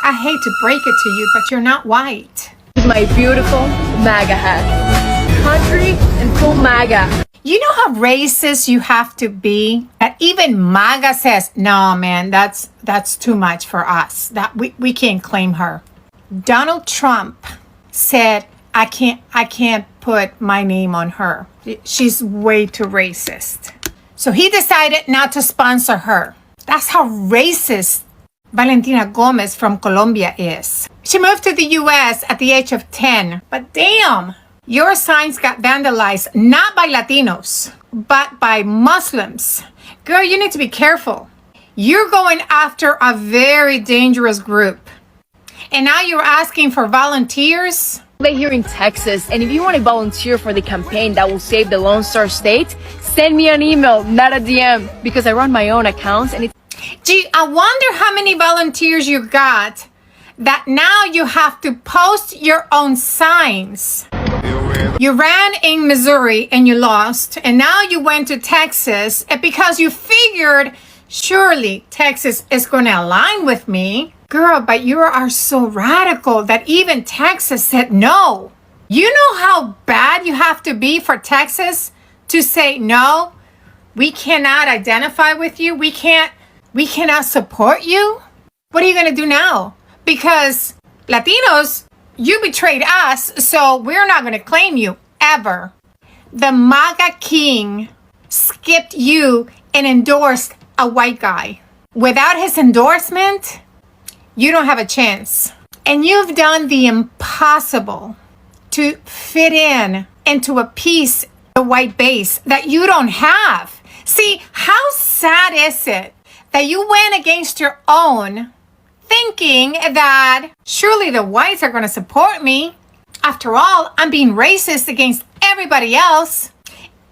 I hate to break it to you, but you're not white. My beautiful MAGA hat. Country and full MAGA. You know how racist you have to be? That even MAGA says, no, man, that's too much for us. That we can't claim her. Donald Trump said, I can't put my name on her. She's way too racist. So he decided not to sponsor her. That's how racist Valentina Gomez from Colombia is. She moved to the US at the age of 10. But damn, your signs got vandalized not by Latinos, but by Muslims. Girl, you need to be careful. You're going after a very dangerous group. And now you're asking for volunteers? They're here in Texas, and if you want to volunteer for the campaign that will save the Lone Star State, send me an email, not a DM, because I run my own accounts and it's... Gee, I wonder how many volunteers you got that now you have to post your own signs. You ran in Missouri and you lost, and now you went to Texas because you figured surely Texas is going to align with me. Girl, but you are so radical that even Texas said no. You know how bad you have to be for Texas to say no? We cannot identify with you. We cannot support you. What are you going to do now? Because Latinos, you betrayed us, so we're not going to claim you ever. The MAGA king skipped you and endorsed a white guy. Without his endorsement, you don't have a chance. And you've done the impossible to fit in into a piece, the white base that you don't have. See, how sad is it that you went against your own, thinking that surely the whites are going to support me. After all, I'm being racist against everybody else,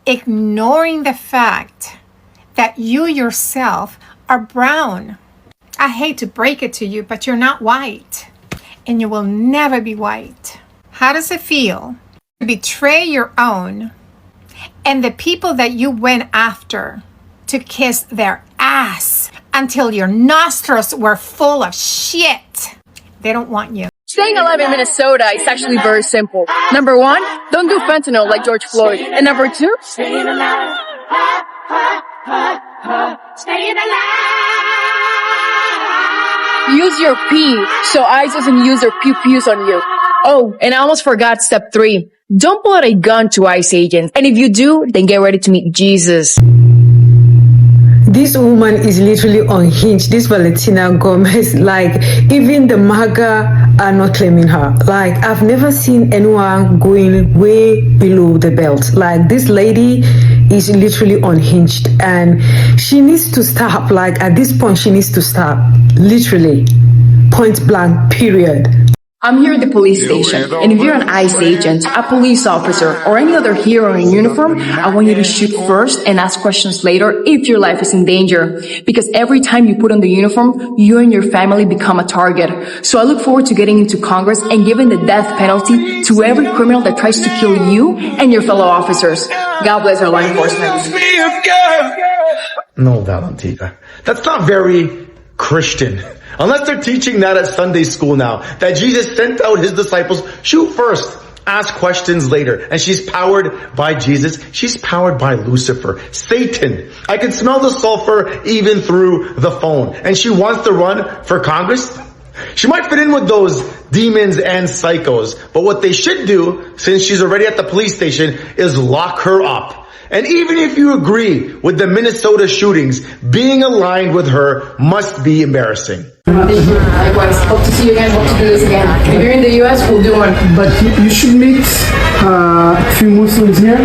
ignoring the fact that you yourself are brown. I hate to break it to you, but you're not white, and you will never be white. How does it feel to betray your own and the people that you went after to kiss their ass until your nostrils were full of shit? They don't want you. Staying alive in Minnesota is actually very simple. Number one, don't do fentanyl like George Floyd. And number two, staying alive. Staying alive. Use your pee so ICE doesn't use their pew-pews on you. Oh, and I almost forgot step 3. Don't pull out a gun to ICE agents. And if you do, then get ready to meet Jesus. This woman is literally unhinged. This Valentina Gomez, like, even the MAGA are not claiming her. Like, I've never seen anyone going way below the belt. Like, this lady is literally unhinged, and she needs to stop. Like, at this point, she needs to stop. Literally, point blank, period. I'm here at the police station, and if you're an ICE agent, a police officer, or any other hero in uniform, I want you to shoot first and ask questions later if your life is in danger. Because every time you put on the uniform, you and your family become a target. So I look forward to getting into Congress and giving the death penalty to every criminal that tries to kill you and your fellow officers. God bless our law enforcement. No, Valentina. That's not very Christian. Unless they're teaching that at Sunday school now, that Jesus sent out his disciples, shoot first, ask questions later. And she's powered by Jesus. She's powered by Lucifer, Satan. I can smell the sulfur even through the phone. And she wants to run for Congress. She might fit in with those demons and psychos, but what they should do, since she's already at the police station, is lock her up. And even if you agree with the Minnesota shootings, being aligned with her must be embarrassing. Likewise. Hope to see you again. Hope to do this again. If you're in the US, we'll do one. But you should meet a few Muslims here.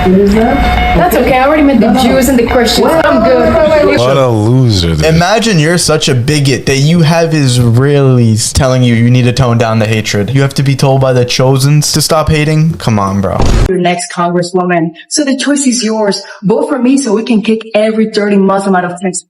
Is that? That's okay. I already met the Jews and the Christians. I'm good. What a loser. Dude. Imagine you're such a bigot that you have Israelis telling you need to tone down the hatred. You have to be told by the chosens to stop hating? Come on, bro. Your next congresswoman. So the choice is yours. Vote for me so we can kick every dirty Muslim out of Texas.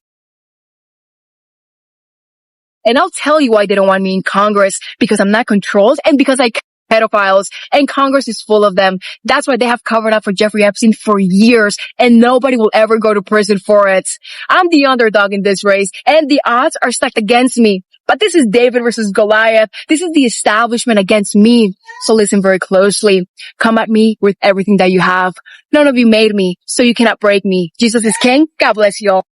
And I'll tell you why they don't want me in Congress. Because I'm not controlled and because I pedophiles, and Congress is full of them. That's why they have covered up for Jeffrey Epstein for years, and nobody will ever go to prison for it. I'm the underdog in this race, and the odds are stacked against me. But this is David versus Goliath. This is the establishment against me. So listen very closely. Come at me with everything that you have. None of you made me, so you cannot break me. Jesus is king. God bless you all.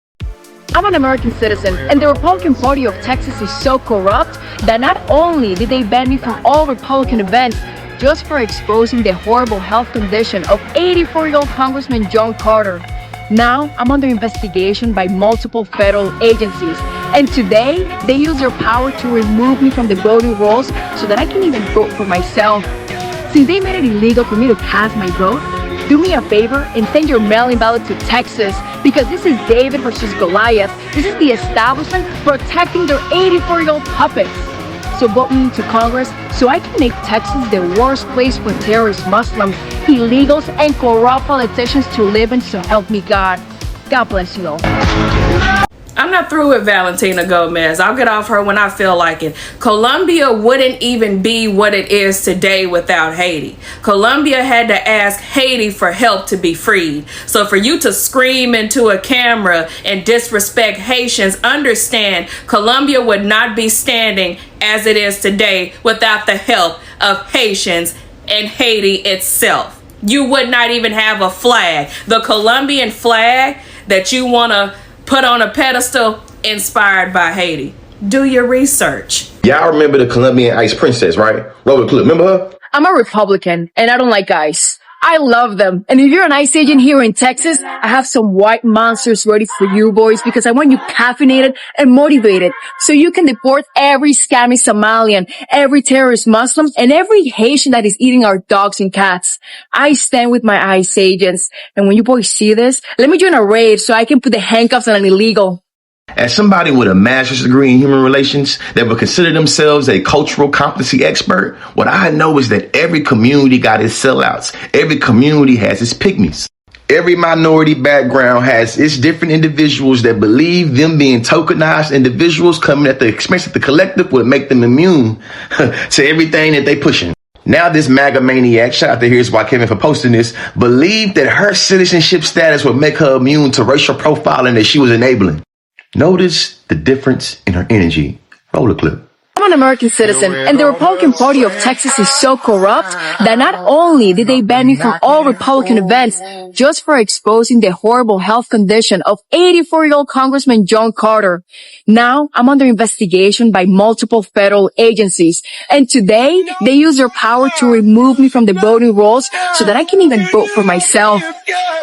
I'm an American citizen, and the Republican Party of Texas is so corrupt that not only did they ban me from all Republican events just for exposing the horrible health condition of 84-year-old Congressman John Carter, now I'm under investigation by multiple federal agencies. And today, they use their power to remove me from the voting rolls so that I can even vote for myself. Since they made it illegal for me to cast my vote, do me a favor and send your mail-in ballot to Texas, because this is David versus Goliath. This is the establishment protecting their 84-year-old puppets. So vote me into Congress so I can make Texas the worst place for terrorist Muslims, illegals, and corrupt politicians to live in, so help me God. God bless you all. I'm not through with Valentina Gomez. I'll get off her when I feel like it. Colombia wouldn't even be what it is today without Haiti. Colombia had to ask Haiti for help to be freed. So for you to scream into a camera and disrespect Haitians, understand Colombia would not be standing as it is today without the help of Haitians and Haiti itself. You would not even have a flag. The Colombian flag that you want to put on a pedestal, inspired by Haiti. Do your research. Y'all remember the Colombian ice princess, right? Roll the clip. Remember her? I'm a Republican, and I don't like ice. I love them. And if you're an ICE agent here in Texas, I have some white monsters ready for you boys, because I want you caffeinated and motivated so you can deport every scammy Somalian, every terrorist Muslim, and every Haitian that is eating our dogs and cats. I stand with my ICE agents. And when you boys see this, let me join a raid so I can put the handcuffs on an illegal. As somebody with a master's degree in human relations that would consider themselves a cultural competency expert, what I know is that every community got its sellouts. Every community has its pygmies. Every minority background has its different individuals that believe them being tokenized individuals coming at the expense of the collective would make them immune to everything that they pushing. Now this MAGA maniac, shout out to Here's Why Kevin for posting this, believed that her citizenship status would make her immune to racial profiling that she was enabling. Notice the difference in her energy. Roll the clip. I'm an American citizen, and the Republican Party of Texas is so corrupt that not only did they ban me from all Republican events just for exposing the horrible health condition of 84-year-old Congressman John Carter, now I'm under investigation by multiple federal agencies. And today, they use their power to remove me from the voting rolls so that I can even vote for myself.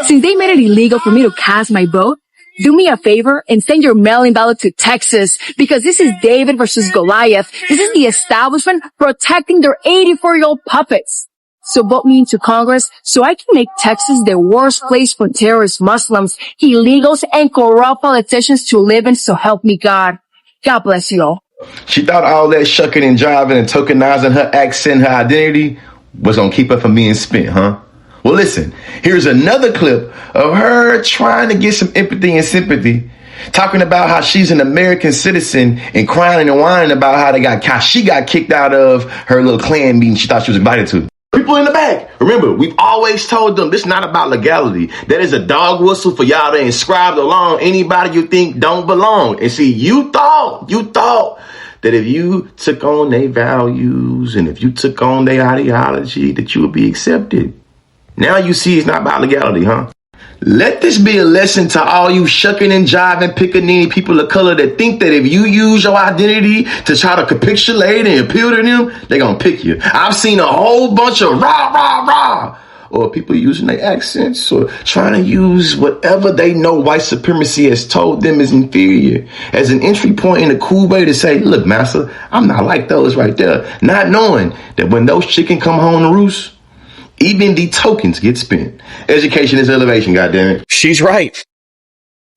Since they made it illegal for me to cast my vote, do me a favor and send your mail-in ballot to Texas, because this is David versus Goliath. This is the establishment protecting their 84-year-old puppets. So vote me into Congress so I can make Texas the worst place for terrorist Muslims, illegals, and corrupt politicians to live in, so help me God. God bless you all. She thought all that shucking and jiving and tokenizing her accent, her identity, was gonna keep her from being spent, huh? Well, listen, here's another clip of her trying to get some empathy and sympathy, talking about how she's an American citizen and crying and whining about how she got kicked out of her little Klan meeting she thought she was invited to. People in the back, remember, we've always told them this is not about legality. That is a dog whistle for y'all to inscribe along anybody you think don't belong. And see, you thought that if you took on their values and if you took on their ideology, that you would be accepted. Now you see it's not about legality, huh? Let this be a lesson to all you shucking and jiving pickaninny people of color that think that if you use your identity to try to capitulate and appeal to them, they're going to pick you. I've seen a whole bunch of rah, or people using their accents or trying to use whatever they know white supremacy has told them is inferior as an entry point in a cool way to say, look, master, I'm not like those right there. Not knowing that when those chickens come home to roost, even the tokens get spent. Education is elevation, goddammit. She's right.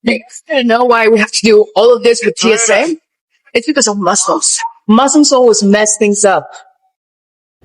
You know why we have to do all of this with TSA? It's because of Muslims. Muslims always mess things up.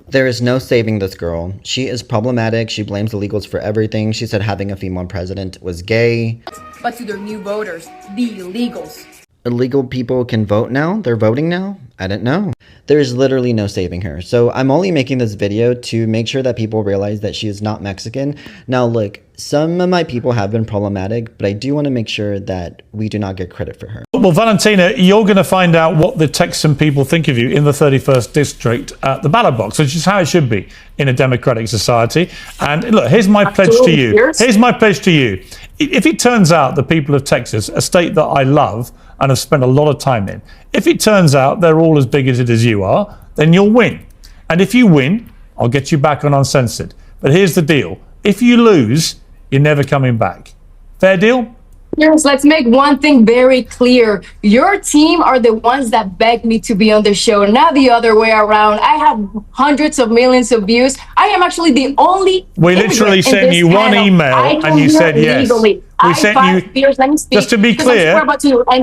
There is no saving this girl. She is problematic. She blames illegals for everything. She said having a female president was gay. But to their new voters, the illegals. Illegal people can vote now? They're voting now? I didn't know. There is literally no saving her. So I'm only making this video to make sure that people realize that she is not Mexican. Now look, Some of my people have been problematic, but I do want to make sure that we do not get credit for her. Well, Valentina, you're going to find out what the Texan people think of you in the 31st district at the ballot box, which is how it should be in a democratic society. And look, here's my pledge to you. Here's my pledge to you. If it turns out the people of Texas, a state that I love and have spent a lot of time in, if it turns out they're all as bigoted as you are, then you'll win. And if you win, I'll get you back on Uncensored. But here's the deal. If you lose, you're never coming back. Fair deal? Yes, let's make one thing very clear. Your team are the ones that begged me to be on the show, not the other way around. I have hundreds of millions of views. I am actually the only. We literally sent you one email and you said yes. We sent you. Just to be clear.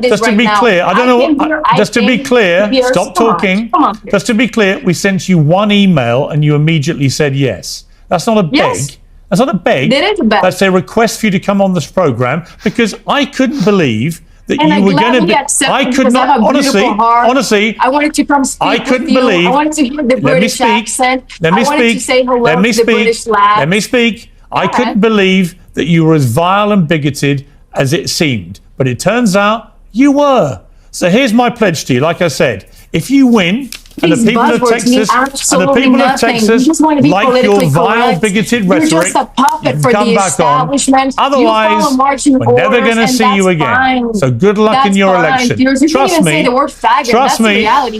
Just to be clear. I don't know. Just to be clear. Stop talking. Just to be clear, we sent you one email and you immediately said yes. That's not a beg. That's not a beg. It is a beg. That's a request for you to come on this program because I couldn't believe that you were going to be. I could not. Honestly, I wanted to come speak. I couldn't believe. I wanted to hear the British accent. Let me speak. I wanted to say hello to the British lads. Let me speak. I couldn't believe that you were as vile and bigoted as it seemed, but it turns out you were. So here's my pledge to you. Like I said, if you win. And the people of Texas, like your vile, bigoted rhetoric, you're just a puppet for come the back on. Otherwise, we're never going to see you again. So good luck in your election. Trust me.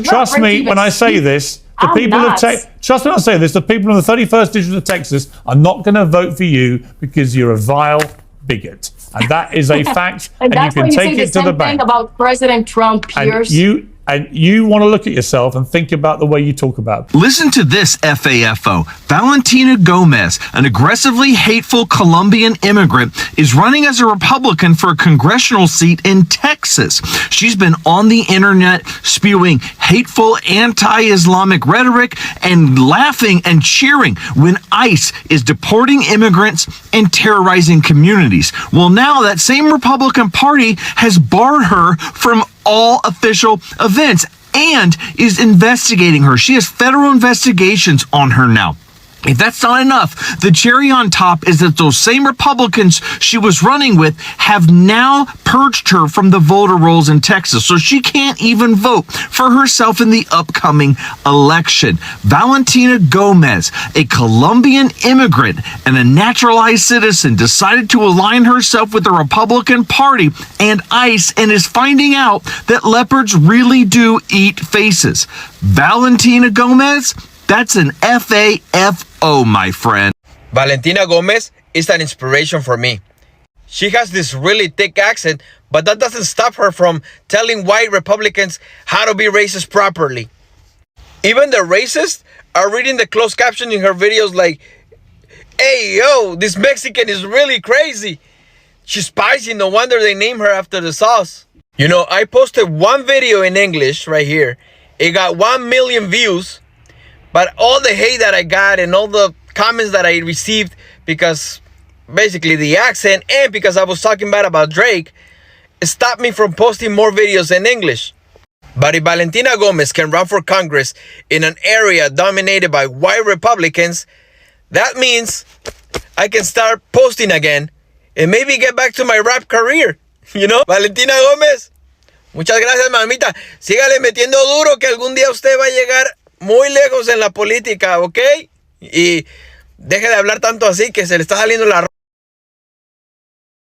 Trust me when I say this. The people of Texas. Trust me when I say this. The people in the 31st district of Texas are not going to vote for you because you're a vile bigot, and that is a fact. And you can take it to the bank. About President Trump, Pierce. And you want to look at yourself and think about the way you talk about. Listen to this, FAFO. Valentina Gomez, an aggressively hateful Colombian immigrant, is running as a Republican for a congressional seat in Texas. She's been on the internet spewing hateful anti-Islamic rhetoric and laughing and cheering when ICE is deporting immigrants and terrorizing communities. Well, now that same Republican Party has barred her from all official events and is investigating her. She has federal investigations on her now. If that's not enough, the cherry on top is that those same Republicans she was running with have now purged her from the voter rolls in Texas, so she can't even vote for herself in the upcoming election. Valentina Gomez, a Colombian immigrant and a naturalized citizen, decided to align herself with the Republican Party and ICE and is finding out that leopards really do eat faces. Valentina Gomez, that's an FAFO, my friend. Valentina Gomez is an inspiration for me. She has this really thick accent, but that doesn't stop her from telling white Republicans how to be racist properly. Even the racists are reading the closed caption in her videos like, "Hey, yo, this Mexican is really crazy. She's spicy, no wonder they name her after the sauce." You know, I posted one video in English right here. It got 1 million views. But all the hate that I got and all the comments that I received because basically the accent and because I was talking bad about Drake stopped me from posting more videos in English. But if Valentina Gomez can run for Congress in an area dominated by white Republicans, that means I can start posting again and maybe get back to my rap career. You know, Valentina Gomez, muchas gracias, mamita. Sígale metiendo duro que algún día usted va a llegar muy lejos en la política, ¿ok? Y deje de hablar tanto así que se le está saliendo la